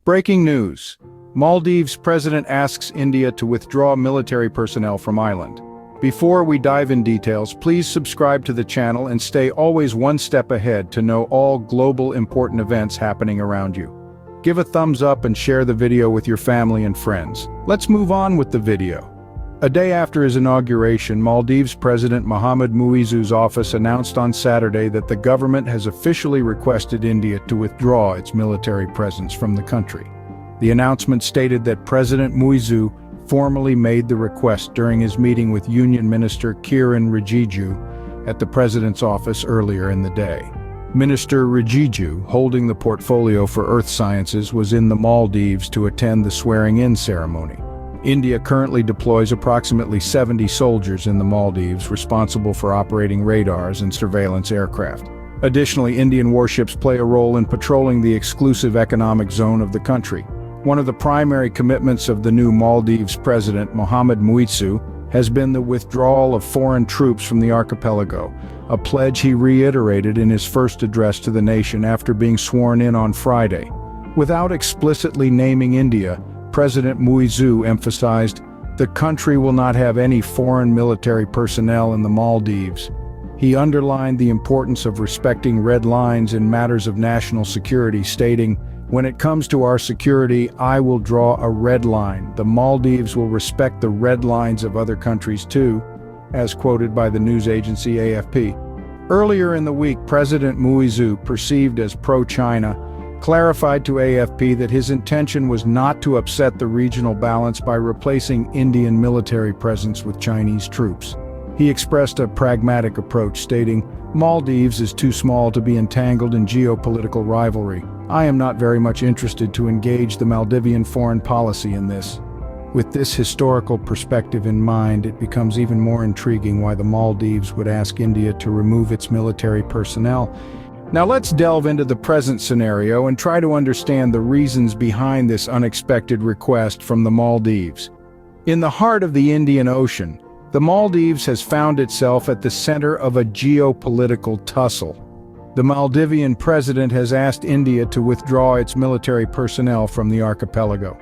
Breaking news. Maldives President asks India to withdraw military personnel from island. Before we dive in details, please subscribe to the channel and stay always one step ahead to know all global important events happening around you. Give a thumbs up and share the video with your family and friends. Let's move on with the video. A day after his inauguration, Maldives President Mohamed Muizzu's office announced on Saturday that the government has officially requested India to withdraw its military presence from the country. The announcement stated that President Muizzu formally made the request during his meeting with Union Minister Kiren Rijiju at the president's office earlier in the day. Minister Rijiju, holding the portfolio for earth sciences, was in the Maldives to attend the swearing-in ceremony. India currently deploys approximately 70 soldiers in the Maldives responsible for operating radars and surveillance aircraft. Additionally, Indian warships play a role in patrolling the exclusive economic zone of the country. One of the primary commitments of the new Maldives President, Mohamed Muizzu, has been the withdrawal of foreign troops from the archipelago, a pledge he reiterated in his first address to the nation after being sworn in on Friday. Without explicitly naming India, President Muizzu emphasized, "The country will not have any foreign military personnel in the Maldives." He underlined the importance of respecting red lines in matters of national security, stating, "When it comes to our security, I will draw a red line. The Maldives will respect the red lines of other countries too," as quoted by the news agency AFP. Earlier in the week, President Muizzu, perceived as pro-China, clarified to AFP that his intention was not to upset the regional balance by replacing Indian military presence with Chinese troops. He expressed a pragmatic approach, stating, "Maldives is too small to be entangled in geopolitical rivalry. I am not very much interested to engage the Maldivian foreign policy in this." With this historical perspective in mind, it becomes even more intriguing why the Maldives would ask India to remove its military personnel. Now let's delve into the present scenario and try to understand the reasons behind this unexpected request from the Maldives. In the heart of the Indian Ocean, the Maldives has found itself at the center of a geopolitical tussle. The Maldivian president has asked India to withdraw its military personnel from the archipelago.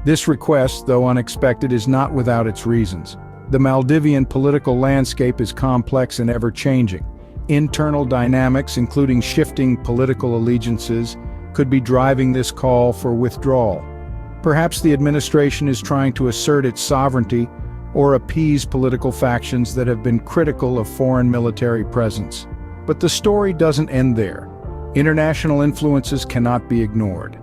This request, though unexpected, is not without its reasons. The Maldivian political landscape is complex and ever-changing. Internal dynamics, including shifting political allegiances, could be driving this call for withdrawal. Perhaps the administration is trying to assert its sovereignty or appease political factions that have been critical of foreign military presence. But the story doesn't end there. International influences cannot be ignored.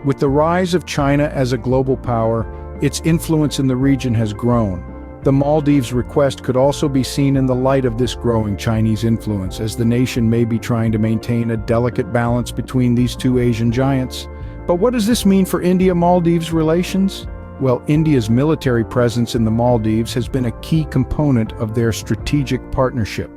With the rise of China as a global power, its influence in the region has grown. The Maldives' request could also be seen in the light of this growing Chinese influence, as the nation may be trying to maintain a delicate balance between these two Asian giants. But what does this mean for India-Maldives relations? Well, India's military presence in the Maldives has been a key component of their strategic partnership.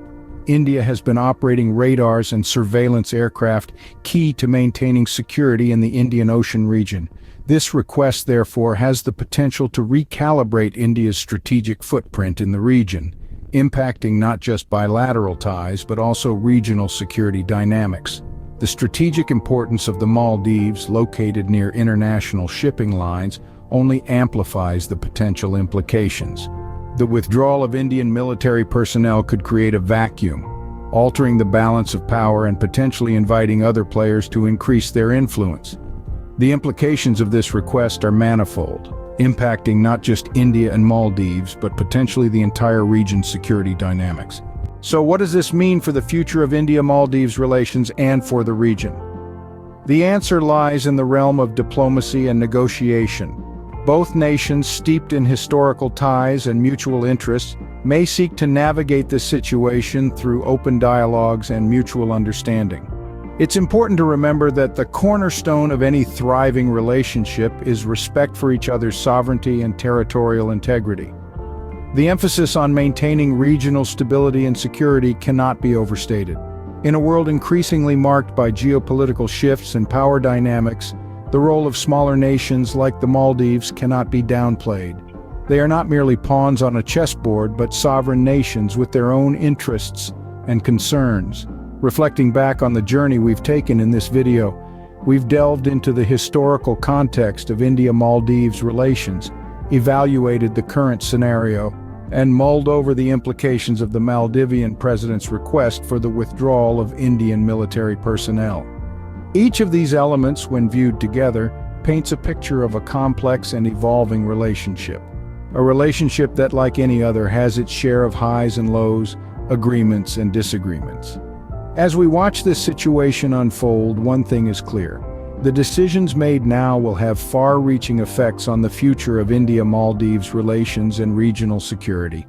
India has been operating radars and surveillance aircraft, key to maintaining security in the Indian Ocean region. This request, therefore, has the potential to recalibrate India's strategic footprint in the region, impacting not just bilateral ties but also regional security dynamics. The strategic importance of the Maldives, located near international shipping lines, only amplifies the potential implications. The withdrawal of Indian military personnel could create a vacuum, altering the balance of power and potentially inviting other players to increase their influence. The implications of this request are manifold, impacting not just India and Maldives, but potentially the entire region's security dynamics. So what does this mean for the future of India-Maldives relations and for the region? The answer lies in the realm of diplomacy and negotiation. Both nations, steeped in historical ties and mutual interests, may seek to navigate this situation through open dialogues and mutual understanding. It's important to remember that the cornerstone of any thriving relationship is respect for each other's sovereignty and territorial integrity. The emphasis on maintaining regional stability and security cannot be overstated. In a world increasingly marked by geopolitical shifts and power dynamics, the role of smaller nations like the Maldives cannot be downplayed. They are not merely pawns on a chessboard, but sovereign nations with their own interests and concerns. Reflecting back on the journey we've taken in this video, We've delved into the historical context of India-Maldives relations, evaluated the current scenario, and mulled over the implications of the Maldivian president's request for the withdrawal of Indian military personnel. Each of these elements, when viewed together, paints a picture of a complex and evolving relationship. A relationship that, like any other, has its share of highs and lows, agreements and disagreements. As we watch this situation unfold, one thing is clear. The decisions made now will have far-reaching effects on the future of India-Maldives relations and regional security.